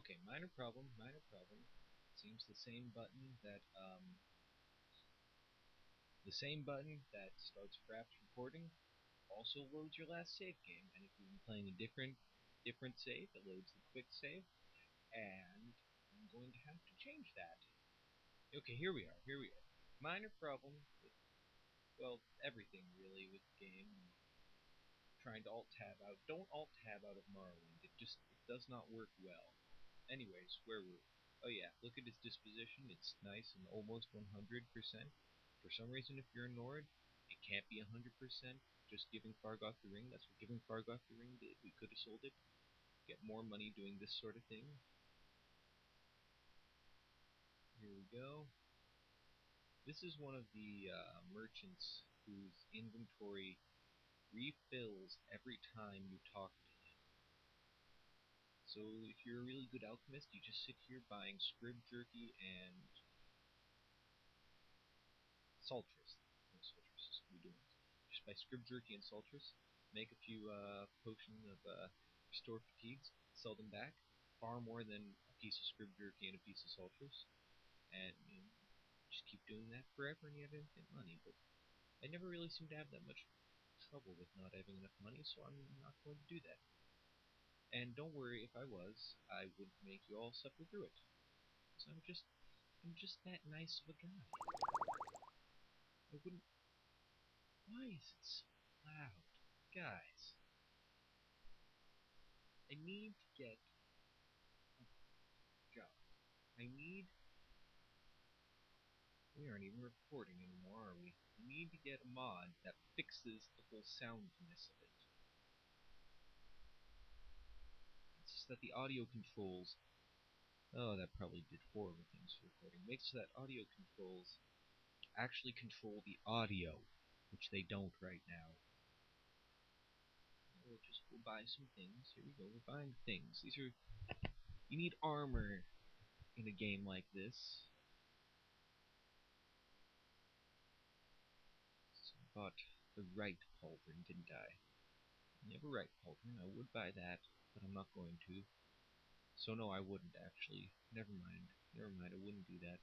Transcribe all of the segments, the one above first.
Okay, minor problem, minor problem. Seems the same button that starts craft recording also loads your last save game, and if you've been playing a different save, it loads the quick save, and I'm going to have to change that. Okay, here we are. Minor problem with, well, everything really with the game. Trying to alt-tab out. Don't alt-tab out of Morrowind. It does not work well. Anyways, where were we? Oh yeah, look at its disposition. It's nice and almost 100%. For some reason, if you're a Nord, it can't be 100%. Just giving Fargoth the ring. That's what giving Fargoth the ring did. We could have sold it. Get more money doing this sort of thing. Here we go. This is one of the merchants whose inventory refills every time you talk to him. So if you're a really good alchemist, you just sit here buying scrib jerky and saltress. No, saltress is we doing. Just buy scrib jerky and saltress, make a few potions of restore fatigues, sell them back, far more than a piece of scrib jerky and a piece of saltress, and just keep doing that forever and you have infinite money. But I never really seem to have that much trouble with not having enough money, so I'm not going to do that. And don't worry, if I was, I would make you all suffer through it. Because I'm just that nice of a guy. I wouldn't... Why is it so loud? Guys. I need to get... Oh, God. I need... We aren't even recording anymore, are we? I need to get a mod that fixes the whole soundness of it. It's just that the audio controls... Oh, that probably did horrible things for recording. Makes so that audio controls actually control the audio, which they don't right now. We'll buy some things. Here we go, we're buying things. These are... You need armor in a game like this. So I bought the right pauldron, didn't I? You have a right pauldron. I would buy that, but I'm not going to. So no, I wouldn't actually. Never mind, I wouldn't do that.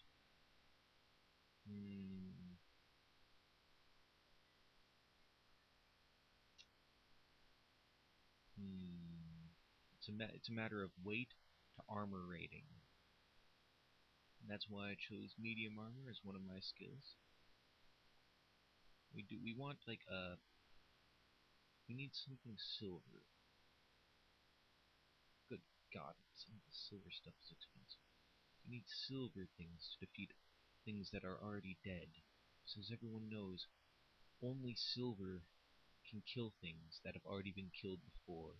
It's a matter of weight to armor rating. And that's why I chose medium armor as one of my skills. We want like a... We need something silver. Good God, some of the silver stuff is expensive. We need silver things to defeat things that are already dead. So as everyone knows, only silver can kill things that have already been killed before.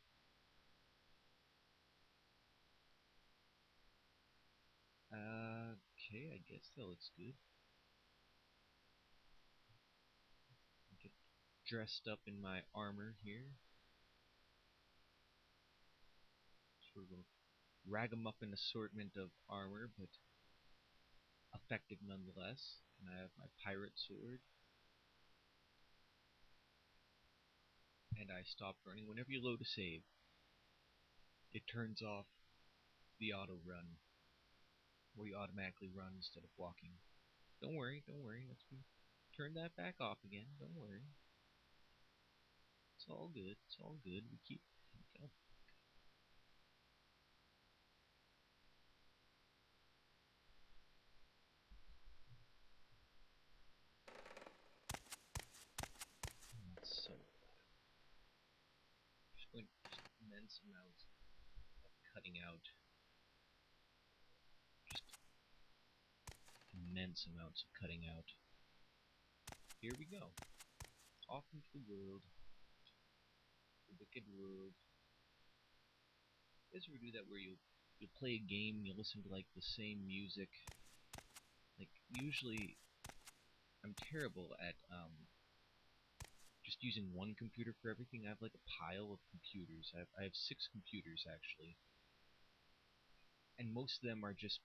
Okay, I guess that looks good. Get dressed up in my armor here. Sort of a ragamuffin assortment of armor, but effective nonetheless. And I have my pirate sword. And I stopped running. Whenever you load a save, it turns off the auto run, where you automatically run instead of walking. Don't worry, let's turn that back off again, don't worry. It's all good, we keep going. That's so loud. Just going immense amounts of cutting out. Just immense amounts of cutting out. Here we go. Off into the world. The wicked world. You guys ever do that where you play a game and you listen to like the same music? Like usually I'm terrible at just using one computer for everything. I have like a pile of computers. I have 6 computers actually. And most of them are just,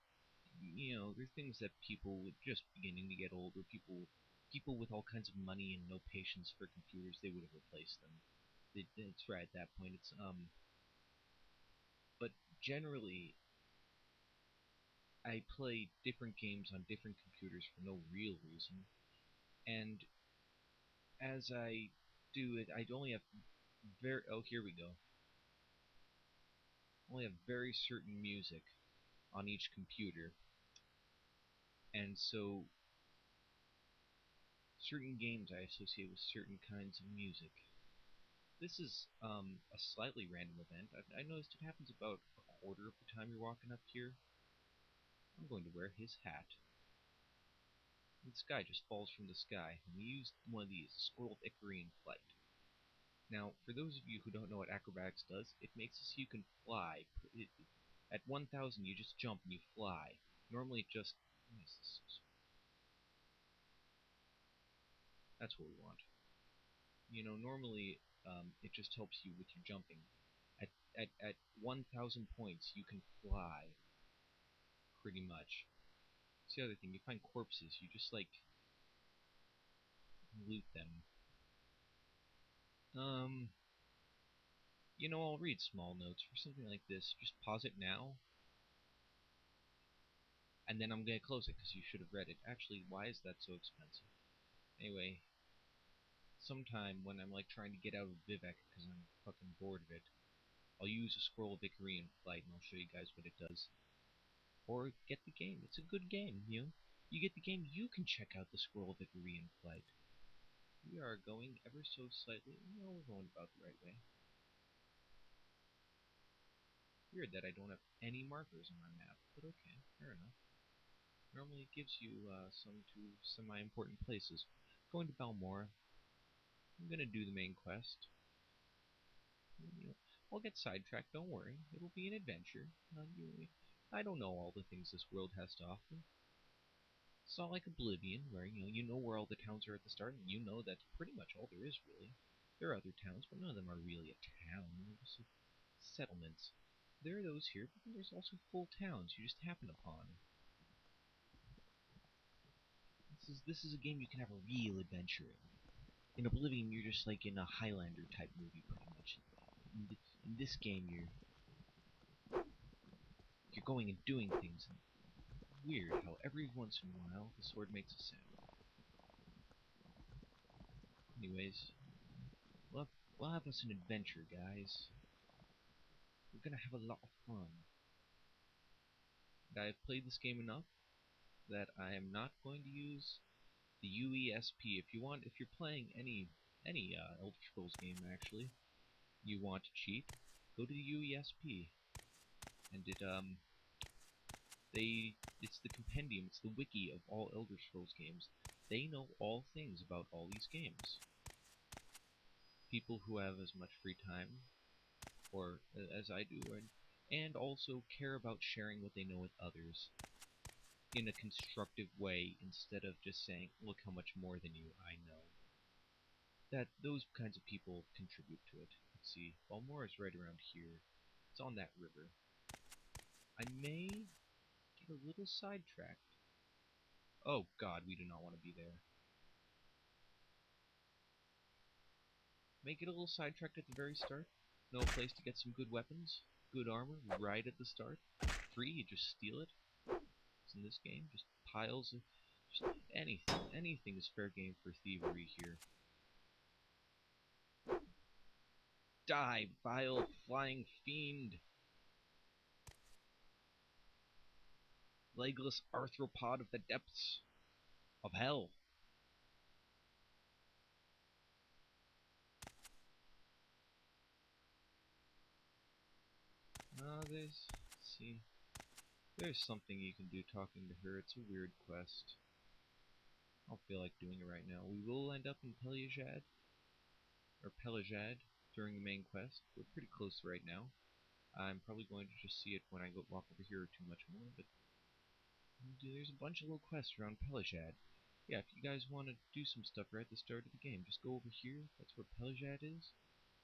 they're things that people with just beginning to get older, people with all kinds of money and no patience for computers, they would have replaced them. It's right at that point. But generally, I play different games on different computers for no real reason, and as I do it, I only have here we go. Only have very certain music on each computer, and so certain games I associate with certain kinds of music. This is a slightly random event. I noticed it happens about a quarter of the time you're walking up here. I'm going to wear his hat. And this guy just falls from the sky, and we used one of these, a Squirrel Ickery in flight. Now, for those of you who don't know what acrobatics does, it makes it so you can fly. At 1,000, you just jump and you fly. Normally, that's what we want. You know, normally it just helps you with your jumping. At 1,000 points, you can fly, pretty much. It's the other thing, you find corpses, you just, like, loot them. You know, I'll read small notes for something like this. Just pause it now, and then I'm gonna close it, because you should have read it. Actually, why is that so expensive? Anyway, sometime when I'm, like, trying to get out of Vivek, because I'm fucking bored of it, I'll use a Scroll of Ickery in flight, and I'll show you guys what it does. Or get the game. It's a good game, you know? You get the game, you can check out the Scroll of Ickery in flight. We are going ever so slightly. No, we're going about the right way. Weird that I don't have any markers on my map, but okay, fair enough. Normally it gives you some to semi-important places. Going to Balmora. I'm gonna do the main quest. You know, I'll get sidetracked, don't worry. It'll be an adventure. I don't know all the things this world has to offer. It's not like Oblivion, where you know where all the towns are at the start, and you know that's pretty much all there is, really. There are other towns, but none of them are really a town. They're just settlements. There are those here, but then there's also full towns you just happen upon. This is a game you can have a real adventure in. In Oblivion, you're just like in a Highlander type movie, pretty much. In this game, you're going and doing things. And weird how every once in a while the sword makes a sound. Anyways, we'll have us an adventure, guys. We're gonna have a lot of fun. And I've played this game enough that I am not going to use the UESP. If you're playing any Elder Scrolls game, actually, you want to cheat, go to the UESP, and it's the compendium, it's the wiki of all Elder Scrolls games. They know all things about all these games. People who have as much free time, or as I do, and also care about sharing what they know with others in a constructive way, instead of just saying, look how much more than you I know. Those kinds of people contribute to it. Let's see, Balmora is right around here. It's on that river. I may get a little sidetracked. Oh god, we do not want to be there. May get a little sidetracked at the very start. Know a place to get some good weapons, good armor, right at the start. Free, you just steal it. It's in this game, just piles of just anything. Anything is fair game for thievery here. Die, vile flying fiend! Legless arthropod of the depths of hell! Let's see. There's something you can do talking to her. It's a weird quest. I don't feel like doing it right now. We will end up in Pelajad during the main quest. We're pretty close right now. I'm probably going to just see it when I go walk over here too much more, but there's a bunch of little quests around Pelajad. Yeah, if you guys want to do some stuff right at the start of the game, just go over here. That's where Pelajad is.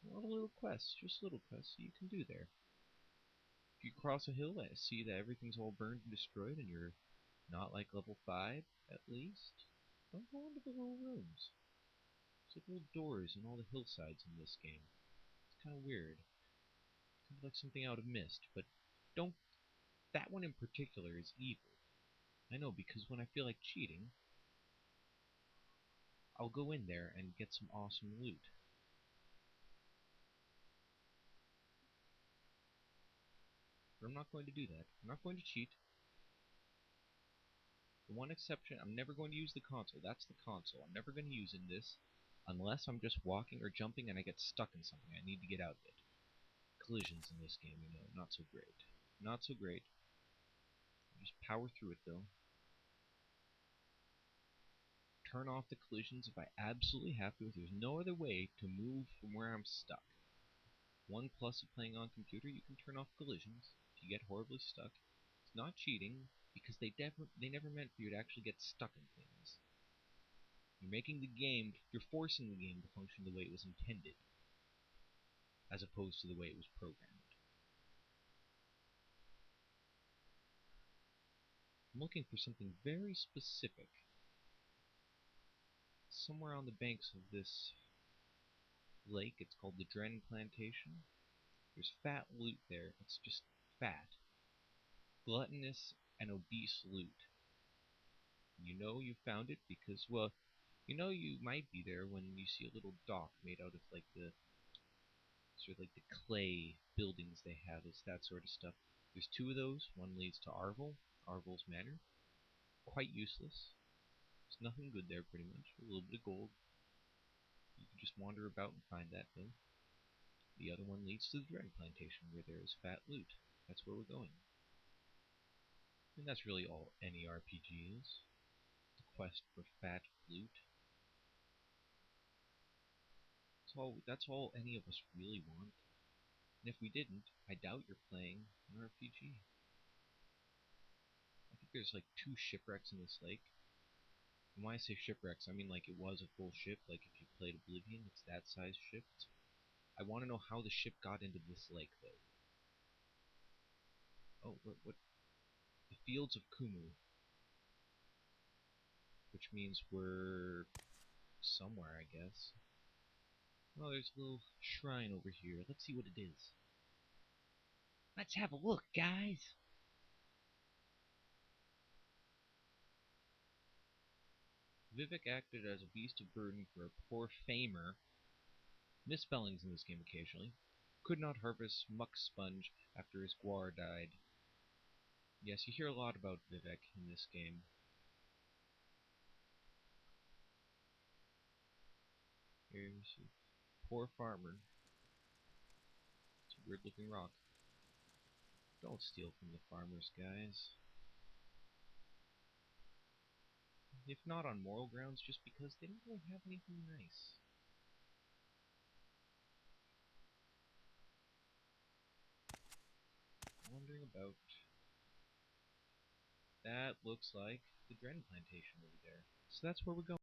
A lot of little quests, just little quests you can do there. If you cross a hill and see that everything's all burned and destroyed and you're not like level 5, at least, don't go into the little rooms. There's like little doors in all the hillsides in this game. It's kind of weird. Kind of like something out of Mist, but don't... That one in particular is evil. I know, because when I feel like cheating, I'll go in there and get some awesome loot. But I'm not going to do that. I'm not going to cheat. The one exception, I'm never going to use the console. That's the console. I'm never going to use in this unless I'm just walking or jumping and I get stuck in something. I need to get out of it. Collisions in this game, not so great. Not so great. Just power through it, though. Turn off the collisions if I absolutely have to. If there's no other way to move from where I'm stuck. One plus of playing on computer, you can turn off collisions if you get horribly stuck. It's not cheating, because they never meant for you to actually get stuck in things. You're forcing the game to function the way it was intended, as opposed to the way it was programmed. I'm looking for something very specific. Somewhere on the banks of this lake, it's called the Dren Plantation. There's fat loot there. It's just fat. Gluttonous and obese loot. You know you found it because, well, you know you might be there when you see a little dock made out of like the clay buildings they have. It's that sort of stuff. There's two of those. One leads to Arvel's Manor. Quite useless. There's nothing good there pretty much. A little bit of gold. You can just wander about and find that though. The other one leads to the Dren Plantation where there is fat loot. That's where we're going. And that's really all any RPG is. The quest for fat loot. That's all any of us really want. And if we didn't, I doubt you're playing an RPG. I think there's like 2 shipwrecks in this lake. And when I say shipwrecks, I mean like it was a full ship. Like if you played Oblivion, it's that size ship. I want to know how the ship got into this lake, though. Oh, what? The Fields of Kumu. Which means we're somewhere, I guess. Oh, there's a little shrine over here. Let's see what it is. Let's have a look, guys! Vivek acted as a beast of burden for a poor famer. Misspellings in this game occasionally. Could not harvest muck sponge after his guar died. Yes, you hear a lot about Vivek in this game. Here's a poor farmer. It's a weird looking rock. Don't steal from the farmers, guys. If not on moral grounds, just because they don't really have anything nice. Wandering about. That looks like the Dren Plantation over there. So that's where we're going.